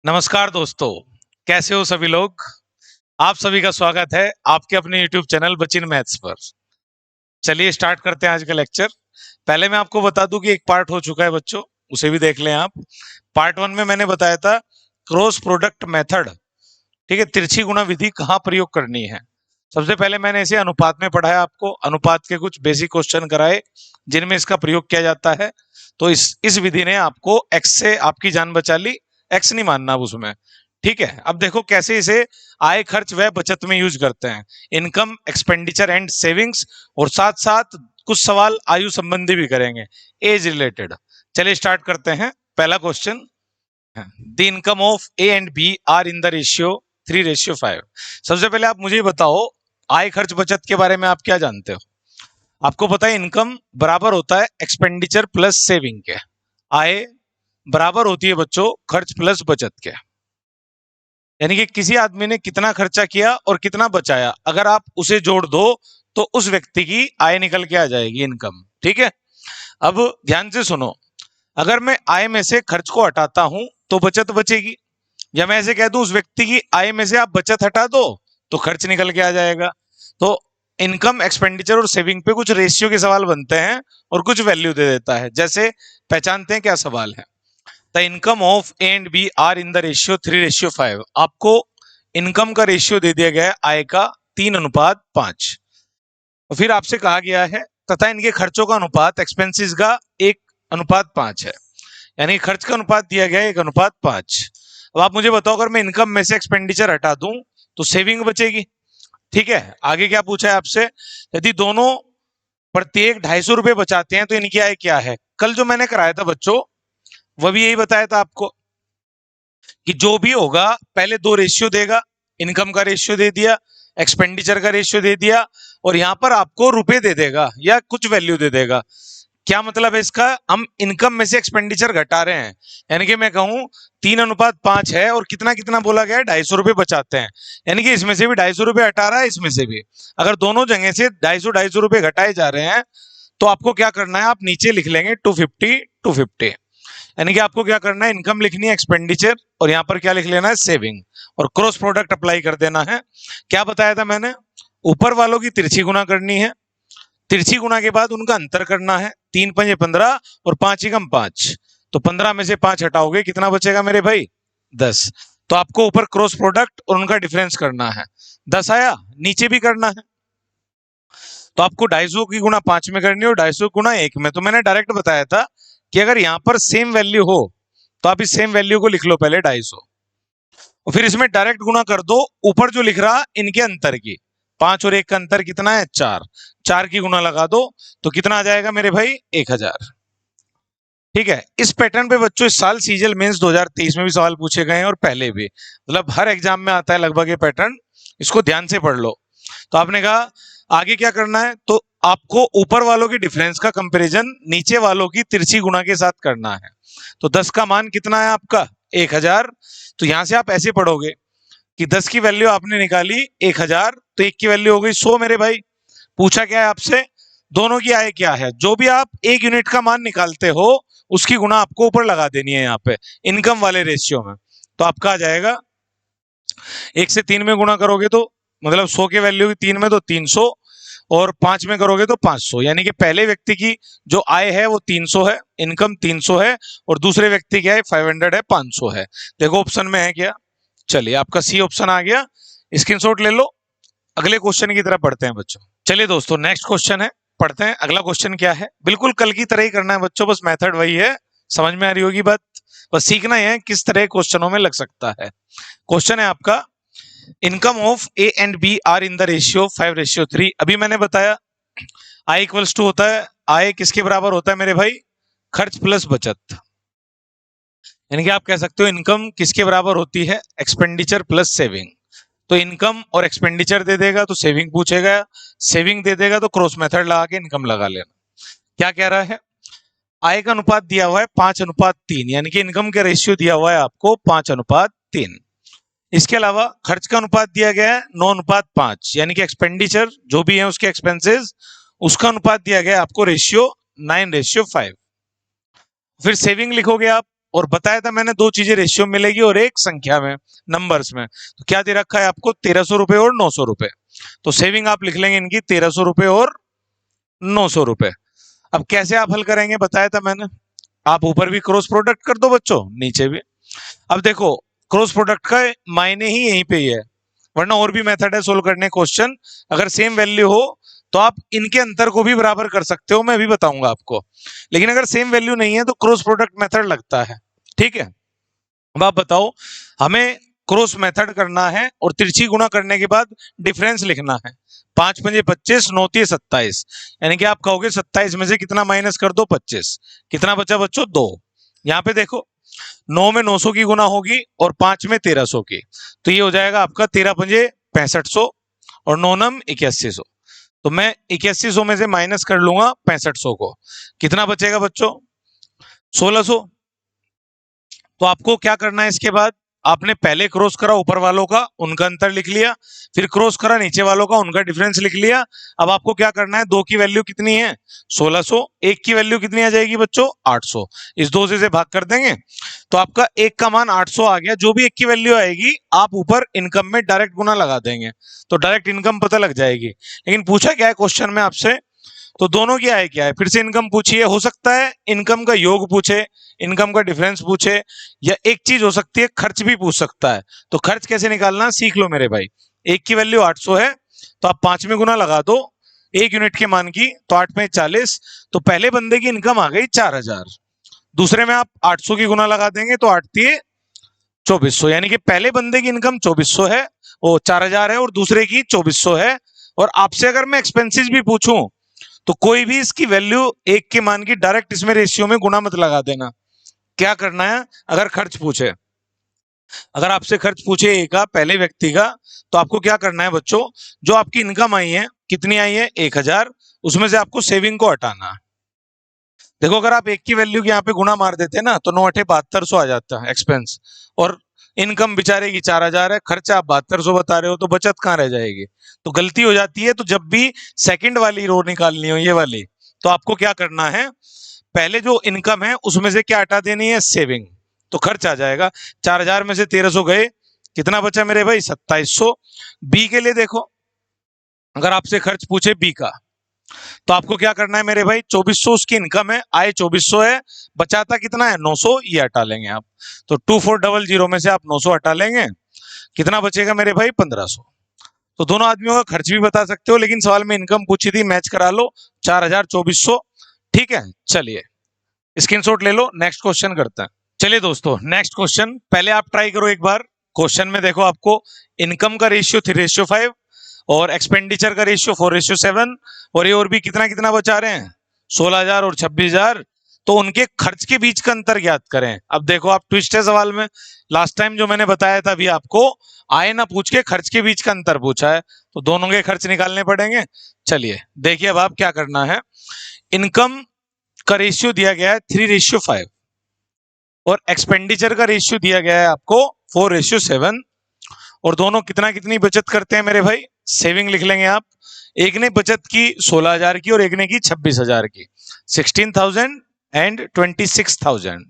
नमस्कार दोस्तों, कैसे हो सभी लोग। आप सभी का स्वागत है आपके अपने YouTube चैनल बचिन मैथ्स पर। चलिए स्टार्ट करते हैं आज का लेक्चर। पहले मैं आपको बता दूं कि एक पार्ट हो चुका है बच्चों, उसे भी देख लें आप। पार्ट 1 में मैंने बताया था क्रॉस प्रोडक्ट मेथड, ठीक है, तिरछी गुणा विधि कहाँ प्रयोग करनी है। सबसे पहले मैंने इसे अनुपात में पढ़ाया, आपको अनुपात के कुछ बेसिक क्वेश्चन कराए जिनमें इसका प्रयोग किया जाता है। तो इस विधि ने आपको एक्स से आपकी जान बचा ली, एक्स नहीं मानना अब उसमें, ठीक है। अब देखो कैसे इसे आय खर्च व बचत में यूज करते हैं, इनकम एक्सपेंडिचर एंड सेविंग्स, और साथ साथ कुछ सवाल आयु संबंधी भी करेंगे, एज रिलेटेड। चलिए स्टार्ट करते हैं। पहला question, the income of A and B are in the ratio 3:5। सबसे पहले आप मुझे बताओ आय खर्च बचत के बारे में आप क्या जानते हो। आपको पता है इनकम बराबर होता है एक्सपेंडिचर प्लस सेविंग के, आय बराबर होती है बच्चों खर्च प्लस बचत के। यानी कि किसी आदमी ने कितना खर्चा किया और कितना बचाया, अगर आप उसे जोड़ दो तो उस व्यक्ति की आय निकल के आ जाएगी, इनकम, ठीक है। अब ध्यान से सुनो, अगर मैं आय में से खर्च को हटाता हूं तो बचत बचेगी, या मैं ऐसे कह दूं उस व्यक्ति की आय में से आप बचत हटा दो तो खर्च निकल के आ जाएगा। तो इनकम एक्सपेंडिचर और सेविंग पे कुछ रेशियो के सवाल बनते हैं और कुछ वैल्यू दे देता है। जैसे पहचानते हैं क्या सवाल है। The income of A and B are in the ratio 3:5। आपको इनकम का रेशियो दे दिया गया है आय का 3:5। और फिर आपसे कहा गया है तथा इनके खर्चों का अनुपात एक्सपेंसेस का 1:5 है, यानी खर्च का अनुपात दिया गया है 1:5। अब आप मुझे बताओ अगर मैं इनकम में से एक्सपेंडिचर हटा दूं तो सेविंग बचेगी, ठीक है। आगे क्या पूछा है आपसे, यदि दोनों प्रत्येक 250 रुपए बचाते हैं तो इनकी आय क्या है। कल जो मैंने कराया था बच्चों वह भी यही बताया था आपको कि जो भी होगा पहले दो रेशियो देगा, इनकम का रेशियो दे दिया, एक्सपेंडिचर का रेशियो दे दिया, और यहां पर आपको रुपए दे देगा या कुछ वैल्यू दे देगा। क्या मतलब है इसका, हम इनकम में से एक्सपेंडिचर घटा रहे हैं, यानी कि मैं कहूं 3:5 है और कितना कितना बोला गया है 250 रुपए बचाते हैं, यानी कि इसमें से भी 250 रुपए हटा रहा है, इसमें से भी। अगर दोनों जगह से 250 रुपए घटाए जा रहे हैं तो आपको क्या करना है, आप नीचे लिख लेंगे 250, यानी कि आपको क्या करना है, इनकम लिखनी है, एक्सपेंडिचर, और यहां पर क्या लिख लेना है, सेविंग, और क्रॉस प्रोडक्ट अप्लाई कर देना है। क्या बताया था मैंने, ऊपर वालों की तिरछी गुना करनी है, तिरछी गुना के बाद उनका अंतर करना है, 3×5 15 और 5×1 5। तो 15 में से 5 हटाओगे कितना बचेगा मेरे भाई, 10। तो आपको ऊपर क्रॉस प्रोडक्ट और उनका डिफरेंस करना है, 10 आया, नीचे भी करना है। तो आपको 250 की गुणा 5 में करनी है और 250 गुणा 1 में। तो मैंने डायरेक्ट बताया था कि अगर यहां पर सेम वैल्यू हो तो आप इस सेम वैल्यू को लिख लो पहले 250, और फिर इसमें डायरेक्ट गुणा कर दो ऊपर जो लिख रहा इनके अंतर की, 5 और 1 का अंतर कितना है, 4 की गुणा लगा दो तो कितना आ जाएगा मेरे भाई, 1000। ठीक है। इस पैटर्न पे बच्चों इस साल सीजीएल मेंस 2023 में भी सवाल पूछे गए हैं और पहले भी, मतलब हर एग्जाम में आता है लगभग ये पैटर्न, इसको ध्यान से पढ़ लो। तो आपने कहा आगे क्या करना है, तो आपको ऊपर वालों की डिफरेंस का कंपैरिजन नीचे वालों की तिरछी गुणा के साथ करना है। तो 10 का मान कितना है आपका, 1000। तो यहां से आप ऐसे पढ़ोगे कि 10 की वैल्यू आपने निकाली 1000, तो 1 की वैल्यू हो गई 100 मेरे भाई। पूछा क्या है आपसे, दोनों की आय क्या है। जो भी आप 1 यूनिट का मान निकालते हो उसकी गुणा आपको ऊपर लगा देनी है यहाँ पे इनकम वाले रेशियो में। तो आपका आ जाएगा 1 से 3 में गुणा करोगे तो मतलब 100 की वैल्यू 3 में तो 300, और 5 में करोगे तो 500, यानी कि पहले व्यक्ति की जो आय है वो 300 है, इनकम 300 है, और दूसरे व्यक्ति की आय 500 है, 500 है। देखो ऑप्शन में है क्या, चलिए आपका सी ऑप्शन आ गया, स्क्रीनशॉट ले लो। अगले क्वेश्चन की तरफ बढ़ते हैं बच्चों। चलिए दोस्तों नेक्स्ट क्वेश्चन है, पढ़ते हैं अगला क्वेश्चन क्या है। बिल्कुल कल की तरह ही करना है बच्चों, बस मेथड वही है, समझ में आ रही होगी बात, बस सीखना ही है किस तरह क्वेश्चनों में लग सकता है। क्वेश्चन है आपका, income of A and B are in the ratio 5:3। अभी मैंने बताया आई इक्वल्स टू होता है, आय किसके बराबर होता है मेरे भाई, खर्च प्लस बचत, यानी कि आप कह सकते हो इनकम किसके बराबर होती है, एक्सपेंडिचर प्लस सेविंग। तो इनकम और एक्सपेंडिचर दे देगा तो सेविंग पूछेगा, सेविंग दे देगा तो क्रॉस मेथड लगा के इनकम लगा लेना। क्या कह रहा है, आय का अनुपात दिया हुआ है 5:3, यानी कि इनकम का रेशियो दिया हुआ है आपको 5:3। इसके अलावा खर्च का अनुपात दिया गया है 9:5, यानी कि एक्सपेंडिचर जो भी है उसके एक्सपेंसेस उसका अनुपात दिया गया है आपको रेशियो 9:5। फिर सेविंग लिखोगे आप और बताया था मैंने दो चीजें रेशियो मिलेगी और एक संख्या में, नंबर्स में। तो क्या दे रखा है आपको, 1300 रुपए और 900 रुपए। तो सेविंग आप लिख लेंगे इनकी 1300 रुपए और 900 रुपए। अब कैसे आप हल करेंगे बताया था मैंने, आप ऊपर भी क्रॉस प्रोडक्ट कर दो बच्चों, नीचे भी। अब देखो क्रॉस प्रोडक्ट का मायने ही यहीं पे ही है, वरना और भी मेथड है सोल्व करने क्वेश्चन। अगर सेम वैल्यू हो तो आप इनके अंतर को भी बराबर कर सकते हो, मैं अभी बताऊंगा आपको। लेकिन अगर सेम वैल्यू नहीं है तो क्रॉस प्रोडक्ट मेथड लगता है, ठीक है। अब आप बताओ, हमें क्रॉस मेथड करना है और तिरछी गुणा करने के बाद डिफरेंस लिखना है। 5 पंजे 25, 9 तिये 27, यानी कि आप कहोगे 27 में से कितना माइनस कर दो, 25। कितना बचा बच्चों, 2। यहाँ पे देखो 9 में 900 की गुना होगी और 5 में 1300 की, तो ये हो जाएगा आपका 13 पंजे 6500 और 9 नम 8100। तो मैं 8100 में से माइनस कर लूंगा 6500 को, कितना बचेगा बच्चों, 1600। तो आपको क्या करना है, इसके बाद आपने पहले क्रॉस करा ऊपर वालों का, उनका अंतर लिख लिया, फिर क्रॉस करा नीचे वालों का, उनका डिफरेंस लिख लिया। अब आपको क्या करना है, 2 की वैल्यू कितनी है, 1600, 1 की वैल्यू कितनी आ जाएगी बच्चों, 800। इस 2 से भाग कर देंगे तो आपका 1 का मान 800 आ गया। जो भी 1 की वैल्यू आएगी आप ऊपर इनकम में डायरेक्ट गुना लगा देंगे, तो डायरेक्ट इनकम पता लग जाएगी। लेकिन पूछा क्या है क्वेश्चन में आपसे, तो दोनों क्या है, क्या है, फिर से इनकम पूछिए, हो सकता है इनकम का योग पूछे, इनकम का डिफरेंस पूछे, या एक चीज हो सकती है खर्च भी पूछ सकता है। तो खर्च कैसे निकालना सीख लो मेरे भाई। 1 की वैल्यू 800 है तो आप 5 में गुना लगा दो 1 यूनिट के मान की, तो 8 में 40, तो पहले बंदे की इनकम आ गई 4000। दूसरे में आप 800 की गुना लगा देंगे तो 8 तिये 2400, यानी कि पहले बंदे की इनकम 2400 है, वो 4000 है, और दूसरे की 2400 है। और आपसे अगर मैं एक्सपेंसेस भी पूछूं तो कोई भी इसकी वैल्यू 1 के मान की डायरेक्ट इसमें रेशियो में गुना मत लगा देना। क्या करना है, अगर खर्च पूछे, अगर आपसे खर्च पूछे ए का, पहले व्यक्ति का, तो आपको क्या करना है बच्चों, जो आपकी इनकम आई है, कितनी आई है 1000, उसमें से आपको सेविंग को हटाना है। देखो अगर आप 1 की वैल्यू के यहाँ पे गुना मार देते ना तो 9 अठे 7200 आ जाता है एक्सपेंस, और इनकम बेचारे की 4000 है, खर्चा आप 7200 बता रहे हो, तो बचत कहाँ रह जाएगी। तो गलती हो जाती है। तो जब भी सेकंड वाली रो निकालनी हो, ये वाली, तो आपको क्या करना है, पहले जो इनकम है उसमें से क्या हटा देनी है, सेविंग, तो खर्च आ जाएगा। 4000 में से 1300 गए, कितना बचा मेरे भाई, 2700। बी के लिए देखो, अगर आपसे खर्च पूछे बी का, तो आपको क्या करना है मेरे भाई, 2400 उसकी इनकम है, आय 2400 है, बचाता कितना है 900, ये हटा लेंगे आप। तो 2400 में से आप 900 हटा लेंगे, कितना बचेगा मेरे भाई, 1500। तो दोनों आदमियों का खर्च भी बता सकते हो, लेकिन सवाल में इनकम पूछी थी, मैच करा लो, 4000 2400, ठीक है। चलिए स्क्रीनशॉट ले लो, नेक्स्ट क्वेश्चन करते हैं। चलिए दोस्तों नेक्स्ट क्वेश्चन, पहले आप ट्राई करो एक बार। क्वेश्चन में देखो आपको इनकम का रेशियो 3:5 और एक्सपेंडिचर का रेशियो 4:7, और ये और भी कितना कितना बचा रहे हैं, 16000 और 26000। तो उनके खर्च के बीच का अंतर ज्ञात करें। अब देखो आप ट्विस्ट है सवाल में, लास्ट टाइम जो मैंने बताया था अभी आपको, आय ना पूछ के खर्च के बीच का अंतर पूछा है, तो दोनों के खर्च निकालने पड़ेंगे। चलिए देखिए अब आप क्या करना है, इनकम का रेशियो दिया गया है 3:5 और एक्सपेंडिचर का रेशियो दिया गया है आपको 4:7, और दोनों कितना कितनी बचत करते हैं मेरे भाई, सेविंग लिख लेंगे आप। एक ने बचत की 16000 की और एक ने की 26000 की, 16000 एंड 26000।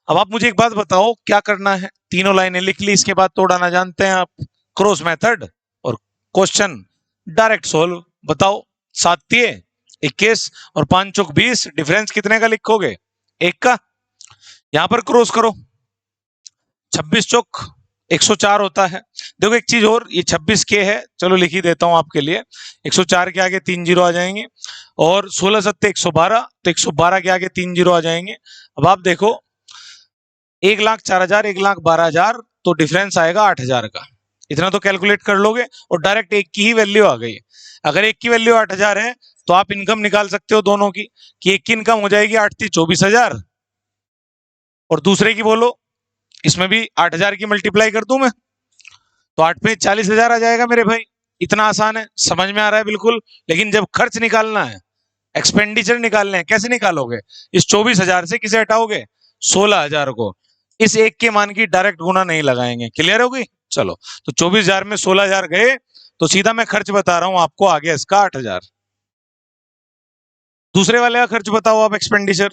अब आप मुझे एक बात बताओ क्या करना है, तीनों लाइनें लिख ली, इसके बाद तोड़ाना जानते हैं आप, क्रॉस मेथड और क्वेश्चन डायरेक्ट सोल्व। बताओ 7 तिये 21 और 5 चौक 20, डिफरेंस कितने का लिखोगे, 1 का। यहां पर क्रॉस करो, 26 चौक 104 होता है। देखो एक चीज और, ये 26 के है, चलो लिख ही देता हूं आपके लिए, 104 के आगे 3 जीरो आ जाएंगे, और 16 सत्ते 112, तो 112 के आगे 3 जीरो आ जाएंगे। अब आप देखो 1,04,000 1,12,000, तो डिफरेंस आएगा 8000 का, इतना तो कैलकुलेट कर लोगे, और डायरेक्ट एक की ही वैल्यू आ गई। अगर एक की वैल्यू 8000 है तो आप इनकम निकाल सकते हो दोनों की, कि एक की इनकम हो जाएगी 8 × 24,000, और दूसरे की बोलो, इसमें भी 8000 की मल्टीप्लाई कर दूं मैं, तो 8 में 40,000 आ जाएगा मेरे भाई। इतना आसान है, समझ में आ रहा है बिल्कुल। लेकिन जब खर्च निकालना है, एक्सपेंडिचर निकालने हैं, कैसे निकालोगे, इस 24,000 से किसे हटाओगे, 16,000 को। इस एक के मान की डायरेक्ट गुना नहीं लगाएंगे, क्लियर होगी। चलो तो 24,000 में 16,000 गए, तो सीधा मैं खर्च बता रहा हूं आपको, आ गया इसका 8,000। दूसरे वाले का खर्च बताओ आप, एक्सपेंडिचर,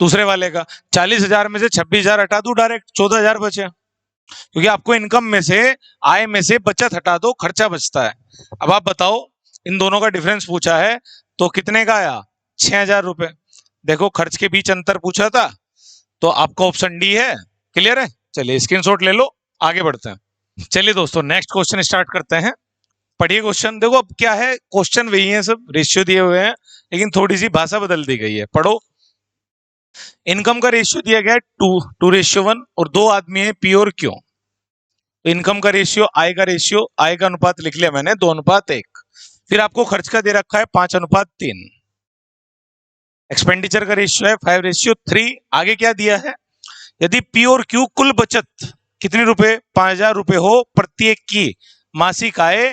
दूसरे वाले का 40,000 में से 26,000 हटा दूं, डायरेक्ट 14,000 बचे, क्योंकि आपको इनकम में से, आय में से बचत हटा दो, खर्चा बचता है। अब आप बताओ, इन दोनों का डिफरेंस पूछा है तो कितने का आया? 6,000 रुपए। देखो खर्च के बीच अंतर पूछा था, तो आपका ऑप्शन डी है। क्लियर है? चलिए स्क्रीनशॉट ले लो, आगे बढ़ते हैं। चलिए दोस्तों नेक्स्ट क्वेश्चन स्टार्ट करते हैं। पढ़िए क्वेश्चन। देखो अब क्या है, क्वेश्चन वही है, सब रेशियो दिए हुए हैं, लेकिन थोड़ी सी भाषा बदल दी गई है। पढ़ो। इनकम का रेशियो दिया गया है 2:1 और दो आदमी है पी और क्यू। इनकम का रेशियो, आय का अनुपात लिख लिया मैंने 2:1। फिर आपको खर्च का दे रखा है 5:3। एक्सपेंडिचर का रेशियो है 5:3। आगे क्या दिया है? यदि पी और क्यू कुल बचत कितने रुपए, 5,000 रुपए हो प्रत्येक की, मासिक आय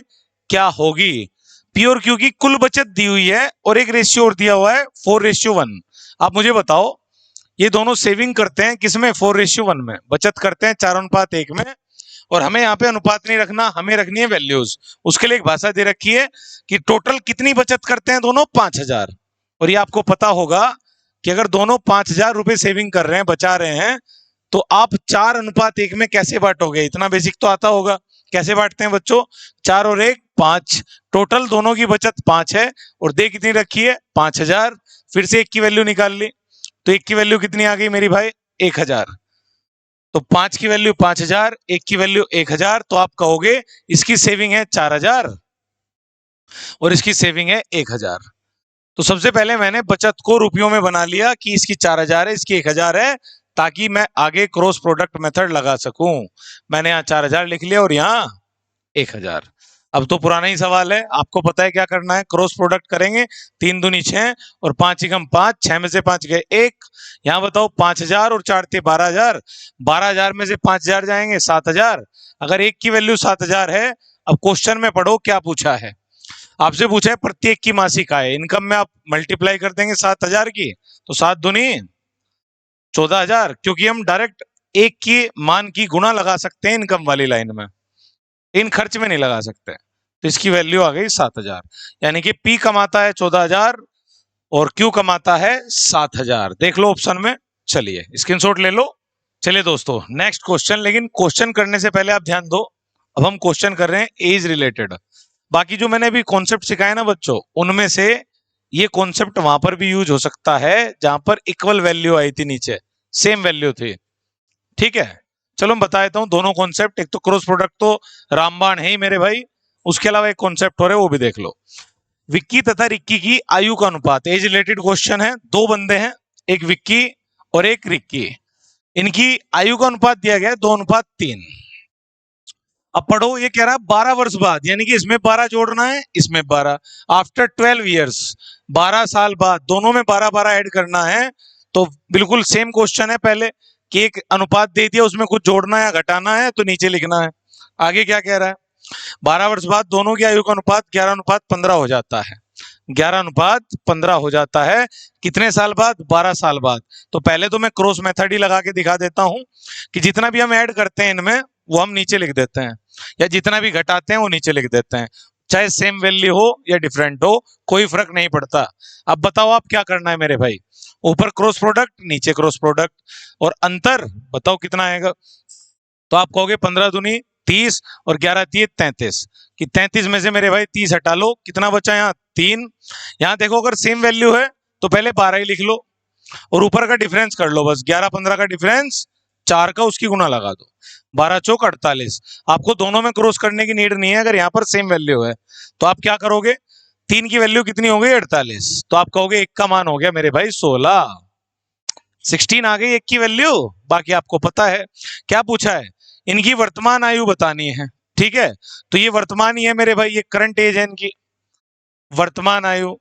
क्या होगी? पी और क्यू की कुल बचत दी हुई है और एक रेशियो और दिया हुआ है 4:1। आप मुझे बताओ, ये दोनों सेविंग करते हैं किसमें? 4:1 में। बचत करते हैं 4:1 में। और हमें यहाँ पे अनुपात नहीं रखना, हमें रखनी है वैल्यूज। उसके लिए एक भाषा दे रखी है कि टोटल कितनी बचत करते हैं दोनों? 5,000। और ये आपको पता होगा कि अगर दोनों 5,000 रुपए सेविंग कर रहे हैं, बचा रहे हैं, तो आप 4:1 में कैसे बांटोगे? इतना बेसिक तो आता होगा। कैसे बांटते हैं बच्चों? 4 और 1 5। टोटल दोनों की बचत 5 है और दे कितनी रखी है? 5,000। फिर से एक की वैल्यू निकाल ली, तो एक की वैल्यू कितनी आ गई मेरी भाई? 1,000। तो 5 की वैल्यू 5,000, एक की वैल्यू 1,000, तो आप कहोगे इसकी सेविंग है 4,000 और इसकी सेविंग है 1,000। तो सबसे पहले मैंने बचत को रुपयों में बना लिया कि इसकी 4,000 है, इसकी 1,000 है, ताकि मैं आगे क्रॉस प्रोडक्ट मेथड लगा सकूं। मैंने यहाँ 4,000 लिख लिया और यहाँ 1,000। अब तो पुराना ही सवाल है, आपको पता है क्या करना है। क्रॉस प्रोडक्ट करेंगे, 3 दूनी 6 और 5 एकम 5, 6 में से 5 गए 1। यहाँ बताओ 5,000 और 4 थे 12,000, 12,000 में से 5,000 जाएंगे 7,000। अगर एक की वैल्यू 7,000 है, अब क्वेश्चन में पढ़ो क्या पूछा है। आपसे पूछा है प्रत्येक की मासिक आय। इनकम में आप मल्टीप्लाई कर देंगे 7,000 की, तो 7 दूनी 14,000, क्योंकि हम डायरेक्ट एक की मान की गुणा लगा सकते हैं इनकम वाली लाइन में, इन खर्च में नहीं लगा सकते। तो इसकी वैल्यू आ गई 7,000। यानी कि पी कमाता है 14,000 और क्यू कमाता है 7,000। देख लो ऑप्शन में। चलिए स्क्रीनशॉट ले लो। चलिए दोस्तों नेक्स्ट क्वेश्चन। लेकिन क्वेश्चन करने से पहले आप ध्यान दो, अब हम क्वेश्चन कर रहे हैं एज रिलेटेड। बाकी जो मैंने अभी कॉन्सेप्ट सिखाया ना बच्चों, उनमें से ये कॉन्सेप्ट वहां पर भी यूज हो सकता है जहां पर इक्वल वैल्यू आई थी, नीचे सेम वैल्यू थी। ठीक है, चलो मैं बता देता हूँ दोनों कॉन्सेप्ट। एक तो क्रॉस प्रोडक्ट तो रामबाण है ही मेरे भाई, उसके अलावा एक कॉन्सेप्ट और है, वो भी देख लो। विक्की तथा रिक्की की आयु का अनुपात, एज रिलेटेड क्वेश्चन है। दो बंदे हैं, एक विक्की और एक रिक्की। इनकी आयु का अनुपात दिया गया है 2:3। अब पढ़ो, ये कह रहा है 12 वर्ष बाद, यानी कि इसमें 12 जोड़ना है, इसमें 12। आफ्टर 12 ईयर्स, 12 साल बाद, दोनों में 12-12 ऐड करना है। तो बिल्कुल सेम क्वेश्चन है पहले कि एक अनुपात दे दिया, उसमें कुछ जोड़ना है या घटाना है, तो नीचे लिखना है। आगे क्या कह रहा है? 12 वर्ष बाद दोनों की आयु का अनुपात 11:15 हो जाता है। 11:15 हो जाता है। कितने साल बाद? 12 साल बाद। तो पहले तो मैं क्रॉस मेथड ही लगा के दिखा देता हूं कि जितना भी हम ऐड करते हैं इनमें, वो हम नीचे लिख देते हैं, या जितना भी घटाते हैं वो नीचे लिख देते हैं। चाहे सेम वैल्यू हो या डिफरेंट हो, कोई फर्क नहीं पड़ता। अब बताओ आप क्या करना है मेरे भाई? ऊपर क्रॉस प्रोडक्ट, नीचे क्रॉस प्रोडक्ट, और अंतर बताओ कितना आएगा। तो आप कहोगे 15 दूनी 30 और 11 तिये 33, कि 33 में से मेरे भाई 30 हटा लो, कितना बचा यहाँ? 3। यहाँ देखो अगर सेम वैल्यू है तो पहले 12 ही लिख लो और ऊपर का डिफरेंस कर लो, बस 11-15 का डिफरेंस 4 का उसकी गुना लगा दो, 12 चौक 48। आपको दोनों में क्रॉस करने की नीड नहीं है अगर यहाँ पर सेम वैल्यू है। तो आप क्या करोगे? 3 की वैल्यू कितनी हो गई? 48। तो आप कहोगे 1 का मान हो गया मेरे भाई 16, 16 आ गई 1 की वैल्यू। बाकी आपको पता है क्या पूछा है, इनकी वर्तमान आयु बतानी है। ठीक है, तो ये वर्तमान ही है मेरे भाई, ये करंट एज है इनकी, वर्तमान आयु।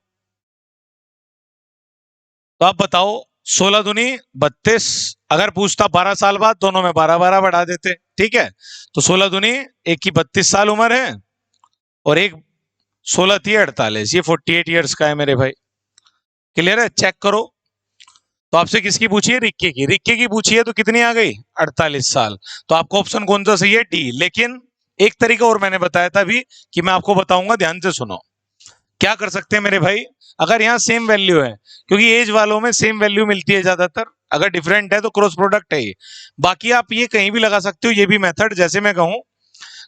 तो आप बताओ 16 दूनी 32। अगर पूछता 12 साल बाद, दोनों में 12-12 बढ़ा देते। ठीक है, तो 16 दूनी, एक की 32 साल उम्र है और एक 16 थी 48, ये 48 ईयर्स का है मेरे भाई। क्लियर है? चेक करो। तो आपसे किसकी पूछी है? रिक्की की। रिक्की की पूछी है तो कितनी आ गई? 48 साल। तो आपको ऑप्शन कौन सा सही है? डी। लेकिन एक तरीका और मैंने बताया था अभी कि मैं आपको बताऊंगा, ध्यान से सुनो। क्या कर सकते हैं मेरे भाई, अगर यहाँ सेम वैल्यू है, क्योंकि एज वालों में सेम वैल्यू मिलती है ज्यादातर, अगर डिफरेंट है तो क्रॉस प्रोडक्ट है ये। बाकी आप ये कहीं भी लगा सकते हो, ये भी मेथड, जैसे मैं कहूं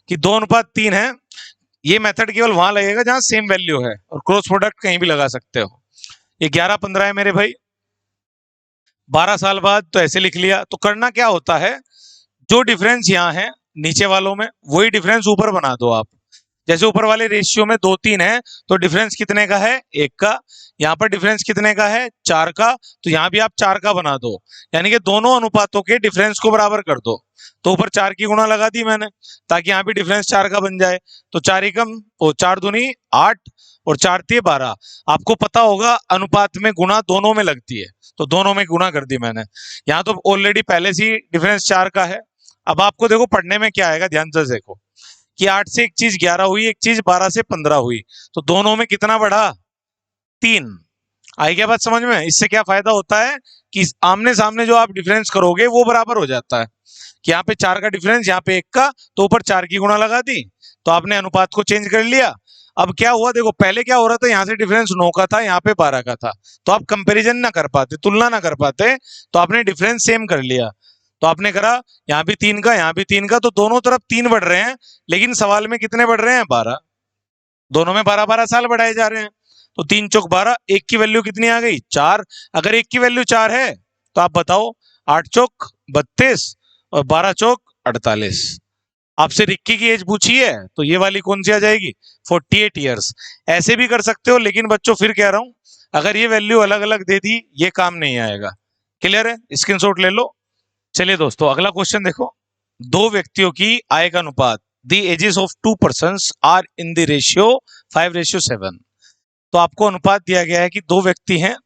कि 2:3 है, ये मेथड केवल वहां लगेगा जहां सेम वैल्यू है, और क्रॉस प्रोडक्ट कहीं भी लगा सकते हो। ये 11-15 है मेरे भाई, 12 साल बाद, तो ऐसे लिख लिया। तो करना क्या होता है, जो डिफरेंस यहाँ है नीचे वालों में, वही डिफरेंस ऊपर बना दो आप। जैसे ऊपर वाले रेशियो में 2-3 है, तो डिफरेंस कितने का है, 1 का। यहाँ पर डिफरेंस कितने का है, 4 का, तो यहाँ भी आप 4 का बना दो, यानी कि दोनों अनुपातों के डिफरेंस को बराबर कर दो। तो ऊपर 4 की गुणा लगा दी मैंने, ताकि यहाँ भी डिफरेंस 4 का बन जाए। तो 4 एकम, 4 दूनी 8 और 4 तिये 12। आपको पता होगा अनुपात में गुणा दोनों में लगती है, तो दोनों में गुणा कर दी मैंने। यहाँ तो ऑलरेडी पहले से ही डिफरेंस 4 का है। अब आपको देखो पढ़ने में क्या आएगा, ध्यान से देखो कि 8 से एक चीज 11 हुई, एक चीज 12 से 15 हुई, तो दोनों में कितना बढ़ा, 3। आई क्या बात समझ में? इससे क्या फायदा होता है कि आमने सामने जो आप डिफरेंस करोगे वो बराबर हो जाता है, कि यहाँ पे 4 का डिफरेंस, यहाँ पे 1 का, तो ऊपर 4 की गुणा लगा दी, तो आपने अनुपात को चेंज कर लिया। अब क्या हुआ देखो, पहले क्या हो रहा था, यहाँ से डिफरेंस 9 का था, यहाँ पे 12 का था, तो आप कंपैरिजन ना कर पाते, तुलना ना कर पाते, तो आपने डिफरेंस सेम कर लिया। तो आपने करा यहाँ भी 3 का, यहाँ भी 3 का, तो दोनों तरफ 3 बढ़ रहे हैं, लेकिन सवाल में कितने बढ़ रहे हैं, 12। दोनों में 12-12 साल बढ़ाए जा रहे हैं। तो 3 चौक 12, 1 की वैल्यू कितनी आ गई, 4। अगर 1 की वैल्यू 4 है तो आप बताओ, 8 चौक 32 और 12 चौक 48। आपसे रिक्की की एज पूछी है, तो ये वाली कौन सी आ जाएगी, 48 ईयर्स। ऐसे भी कर सकते हो, लेकिन बच्चों फिर कह रहा हूं, अगर ये वैल्यू अलग अलग दे दी, ये काम नहीं आएगा। क्लियर है, स्क्रीनशॉट ले लो। चलिए दोस्तों, अगला क्वेश्चन देखो। दो व्यक्तियों की आय का अनुपात, the ages of 2 persons are in the ratio 5:7। तो आपको अनुपात दिया गया है कि दो व्यक्ति हैं,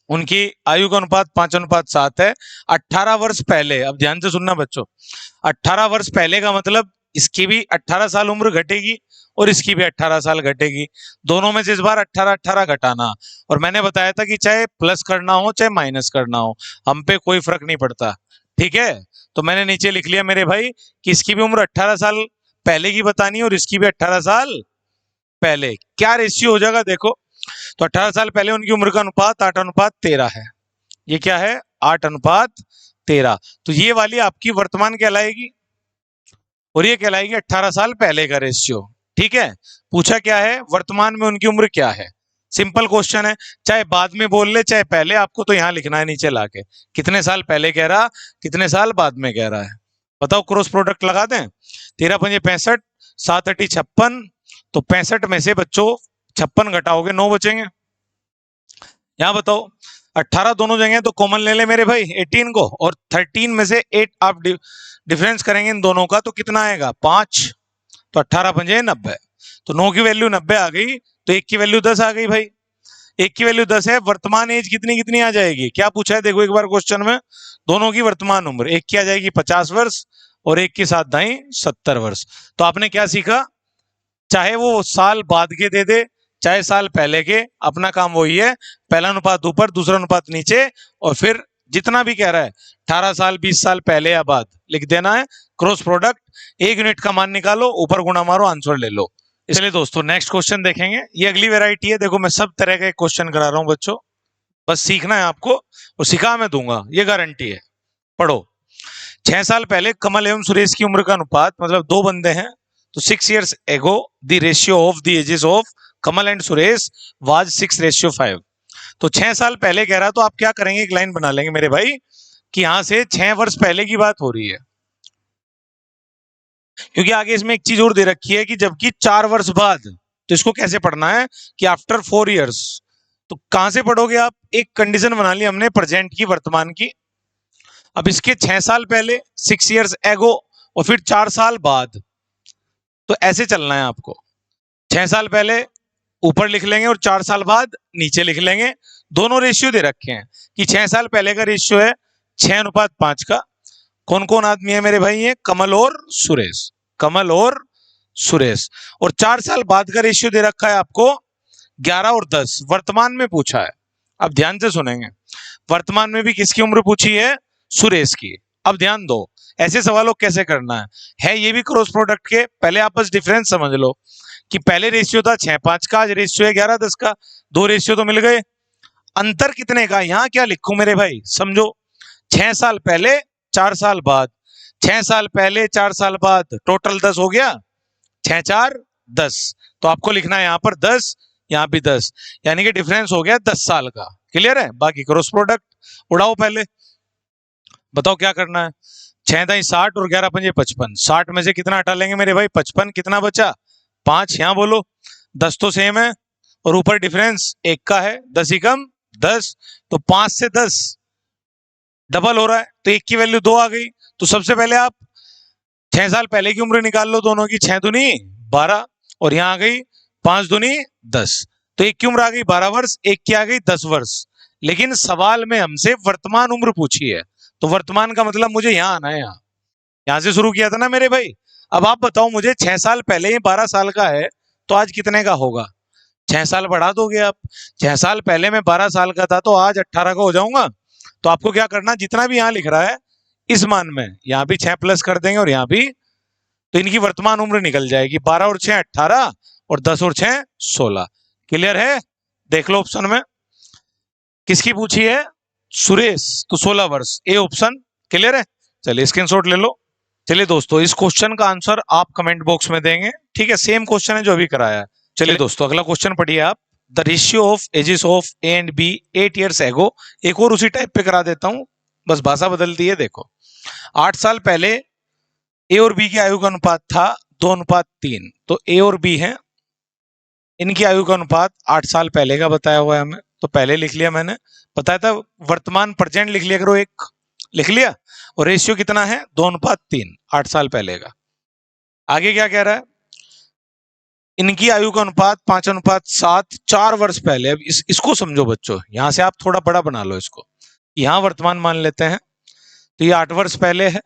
उनकी आयु का अनुपात 5:7 है। 18 वर्ष पहले, अब ध्यान से सुनना बच्चों, 18 वर्ष पहले का मतलब इसकी भी 18 साल उम्र घटेगी और इसकी भी 18 साल घटेगी। दोनों में से इस बार 18-18 घटाना, और मैंने बताया था कि चाहे प्लस करना हो चाहे माइनस करना हो, हम पे कोई फर्क नहीं पड़ता। ठीक है, तो मैंने नीचे लिख लिया मेरे भाई कि इसकी भी उम्र 18 साल पहले की बतानी है और इसकी भी 18 साल पहले। क्या रेशियो हो जाएगा देखो, तो 18 साल पहले उनकी उम्र का अनुपात 8:13 है। ये क्या है, 8:13। तो ये वाली आपकी वर्तमान कहलाएगी और ये कहलाएगी 18 साल पहले का रेशियो। ठीक है, पूछा क्या है, वर्तमान में उनकी उम्र क्या है। सिंपल क्वेश्चन है, चाहे बाद में बोल ले चाहे पहले, आपको तो यहां लिखना है नीचे लाके, कितने साल पहले कह रहा, कितने साल बाद में कह रहा है। बताओ, क्रॉस प्रोडक्ट लगा दें। 13×5 65, 7×8 56, तो 65 में से बच्चों 56 घटाओगे 9 बचेंगे। यहां बताओ, 18 दोनों जगह तो कॉमन ले ले मेरे भाई 18 को, और 13 में से 8 आप डिफरेंस करेंगे इन दोनों का, तो कितना आएगा, 5। तो 18×5 90, तो 9 की वैल्यू 90 आ गई, तो 1 की वैल्यू 10 आ गई भाई। 1 की वैल्यू 10 है, वर्तमान एज कितनी कितनी आ जाएगी, क्या पूछा है देखो एक बार क्वेश्चन में, दोनों की वर्तमान उम्र, एक की आ जाएगी 50 वर्ष और एक की 7×2 70 वर्ष। तो आपने क्या सीखा, चाहे वो साल बाद के दे दे चाहे साल पहले के, अपना काम वही है, पहला अनुपात ऊपर दूसरा अनुपात नीचे, और फिर जितना भी कह रहा है 18 साल 20 साल पहले या बाद लिख देना है। क्रॉस प्रोडक्ट 1 यूनिट का मान निकालो, ऊपर गुणा मारो, आंसर ले लो। इसलिए दोस्तों नेक्स्ट क्वेश्चन देखेंगे, ये अगली वैरायटी है। देखो मैं सब तरह का एक क्वेश्चन करा रहा हूं बच्चों, बस सीखना है आपको और सिखा मैं दूंगा, ये गारंटी है। पढ़ो, 6 साल पहले कमल एवं सुरेश की उम्र का अनुपात, मतलब दो बंदे हैं, तो 6 years ago the ratio of the ages of Kamal and Suresh was 6:5। तो 6 साल पहले कह रहा, तो आप क्या करेंगे, एक लाइन बना लेंगे मेरे भाई कि यहां से 6 वर्ष पहले की बात हो रही है, क्योंकि आगे इसमें एक चीज और दे रखी है कि जबकि 4 वर्ष बाद, तो इसको कैसे पढ़ना है कि आफ्टर 4 years। तो कहां से पढ़ोगे आप, एक कंडीशन बना ली हमने प्रेजेंट की, वर्तमान की। अब इसके 6 साल पहले 6 years ago और फिर 4 साल बाद, तो ऐसे चलना है आपको। 6 साल पहले ऊपर लिख लेंगे और 4 साल बाद नीचे लिख लेंगे। दोनों रेशियो दे रखे हैं कि 6 साल पहले का रेशियो है 6:5 का। कौन कौन आदमी है मेरे भाई, ये कमल और सुरेश, कमल और सुरेश। और 4 साल बाद का रेशियो दे रखा है आपको 11 और 10, वर्तमान में पूछा है। अब ध्यान से सुनेंगे, वर्तमान में भी किसकी उम्र पूछी है, सुरेश की। अब ध्यान दो, ऐसे सवालों कैसे करना है ये भी क्रॉस प्रोडक्ट के, पहले आप बस डिफरेंस समझ लो कि पहले रेशियो था 6:5 का, आज रेशियो है 11:10 का, 2 रेशियो तो मिल गए। अंतर कितने का, यहां क्या लिखूं मेरे भाई, समझो। 6 साल पहले 4 साल बाद, 6 साल पहले 4 साल बाद, टोटल 10 हो गया, 6 4 10। तो आपको लिखना है यहाँ पर 10, यहाँ भी 10, यानी कि डिफरेंस हो गया 10 साल का। क्लियर है? बाकी क्रॉस प्रोडक्ट उड़ाओ पहले, बताओ क्या करना है। 6 दाई 60 और 11 पंजे 55, 60 में से कितना हटा लेंगे मेरे भाई, 55, कितना बचा 5, यहाँ बोलो। 10 तो सेम है और ऊपर डिफरेंस 1 का है, 10 ही कम 10, तो 5 से 10 डबल हो रहा है, तो 1 की वैल्यू 2 आ गई। तो सबसे पहले आप 6 साल पहले की उम्र निकाल लो दोनों की, 6 दूनी 12 और यहाँ आ गई 5 दूनी 10, तो 1 की उम्र आ गई 12 वर्ष, 1 की आ गई 10 वर्ष। लेकिन सवाल में हमसे वर्तमान उम्र पूछी है, तो वर्तमान का मतलब मुझे यहाँ आना है, यहाँ से शुरू किया था ना मेरे भाई। अब आप बताओ मुझे, 6 साल पहले ये 12 साल का है, तो आज कितने का होगा। 6 साल बढ़ा दोगे आप, 6 साल पहले मैं 12 साल का था, तो आज 18 का हो जाऊंगा। तो आपको क्या करना, जितना भी यहाँ लिख रहा है इस मान में, यहाँ भी 6 प्लस कर देंगे और यहाँ भी, तो इनकी वर्तमान उम्र निकल जाएगी। 12 और 6 18 और 10 और 6 16। क्लियर है? देख लो ऑप्शन में किसकी पूछी है, सुरेश, तो 16 वर्ष, ए ऑप्शन। क्लियर है? चलिए स्क्रीनशॉट ले लो। चलिए दोस्तों, इस क्वेश्चन का आंसर आप कमेंट बॉक्स में देंगे, ठीक है? सेम क्वेश्चन है जो अभी कराया है। चलिए दोस्तों, अगला क्वेश्चन पढ़िए आप। The ratio of ages of A and B 8 years एगो। एक और उसी टाइप पे करा देता हूं, बस भाषा बदलती है। देखो, 8 साल पहले ए और बी की आयु का अनुपात था 2:3, तो ए और बी है, इनकी आयु का अनुपात 8 साल पहले का बताया हुआ है हमें, तो पहले लिख लिया मैंने। बताया था वर्तमान प्रेजेंट लिख लिया करो, एक लिख लिया। और रेशियो कितना है, 2:3, 8 साल पहले का। आगे क्या कह रहा है, इनकी आयु का अनुपात 5:7, 4 वर्ष पहले। अब इसको समझो बच्चों, यहां से आप थोड़ा बड़ा बना लो इसको, यहां वर्तमान मान लेते हैं, तो ये 8 वर्ष पहले है,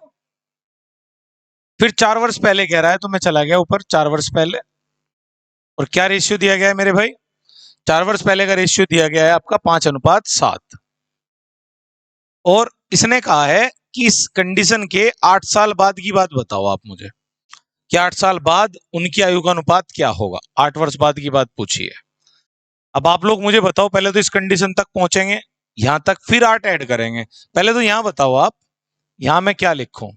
फिर 4 वर्ष पहले कह रहा है, तो मैं चला गया ऊपर 4 वर्ष पहले। और क्या रेशियो दिया गया है मेरे भाई, 4 वर्ष पहले का रेशियो दिया गया है आपका 5:7। और इसने कहा है कि इस कंडीशन के 8 साल बाद की बात बताओ आप मुझे, कि 8 साल बाद उनकी आयु का अनुपात क्या होगा। 8 वर्ष बाद की बात पूछी है। अब आप लोग मुझे बताओ, पहले तो इस कंडीशन तक पहुंचेंगे, यहां तक, फिर 8 ऐड करेंगे। पहले तो यहां बताओ आप, यहां मैं क्या लिखूं,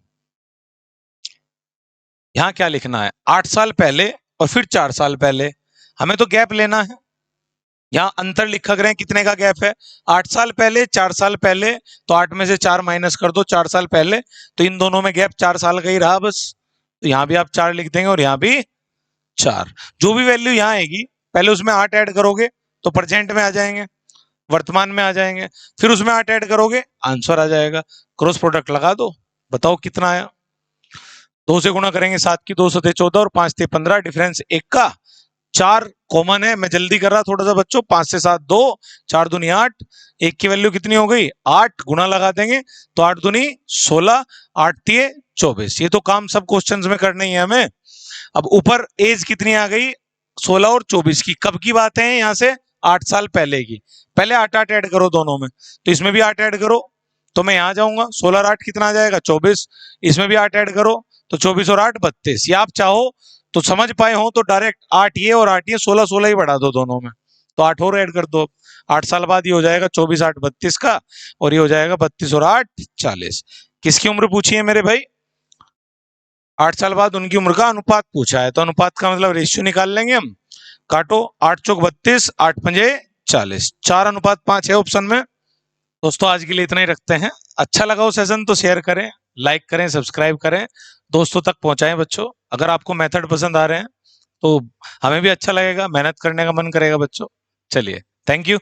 यहां क्या लिखना है, 8 साल पहले और फिर 4 साल पहले। हमें तो गैप लेना है, यहां अंतर लिखा करें, कितने का गैप है, 8 साल पहले 4 साल पहले, तो 8 में से 4 माइनस कर दो, 4 साल पहले, तो इन दोनों में गैप 4 साल का ही रहा बस। तो यहां भी आप 4 लिख देंगे और यहां भी 4। जो भी वैल्यू यहां आएगी, पहले उसमें 8 ऐड करोगे तो प्रेजेंट में आ जाएंगे, वर्तमान में आ जाएंगे, फिर उसमें 8 ऐड करोगे, आंसर आ जाएगा। क्रॉस प्रोडक्ट लगा दो, बताओ कितना आया। 2 से गुणा करेंगे, 7 की 2 सते 14 और 5 थे 15, डिफरेंस 1 का, 4 कॉमन है, मैं जल्दी कर रहा थोड़ा सा बच्चों। 5 से 7 2, 4 दूनी 8, 1 की वैल्यू कितनी हो गई 8, गुणा लगा देंगे तो 8 दूनी 16, 8 तिये 24। ये तो काम सब क्वेश्चंस में करना ही है हमें। अब ऊपर एज कितनी आ गई 16 और 24 की, कब की बात है यहाँ से, 8 साल पहले की। पहले 8 8 ऐड करो दोनों में, तो इसमें भी 8 ऐड करो, तो मैं यहाँ जाऊंगा, 16 और 8 कितना आ जाएगा 24, इसमें भी 8 ऐड करो, तो 24 और 8 32। या आप चाहो तो समझ पाए हो तो डायरेक्ट 8 ये और 8 ये 16 16 ही बढ़ा दो दोनों में, तो 8 और ऐड कर दो। 8 साल बाद ये हो जाएगा 24 8 32 का, और ये हो जाएगा 32 और 8 40। किसकी उम्र पूछी है मेरे भाई, 8 साल बाद उनकी उम्र का अनुपात पूछा है, तो अनुपात का मतलब रेशियो निकाल लेंगे हम। काटो, 8 चौक 32, 8 पंजे 40, 4:5 है ऑप्शन में। दोस्तों आज के लिए इतना ही रखते हैं। अच्छा लगा हो सेशन तो शेयर करें, लाइक करें, सब्सक्राइब करें, दोस्तों तक पहुंचाएं बच्चों। अगर आपको मेथड पसंद आ रहे हैं तो हमें भी अच्छा लगेगा, मेहनत करने का मन करेगा बच्चों। चलिए, थैंक यू।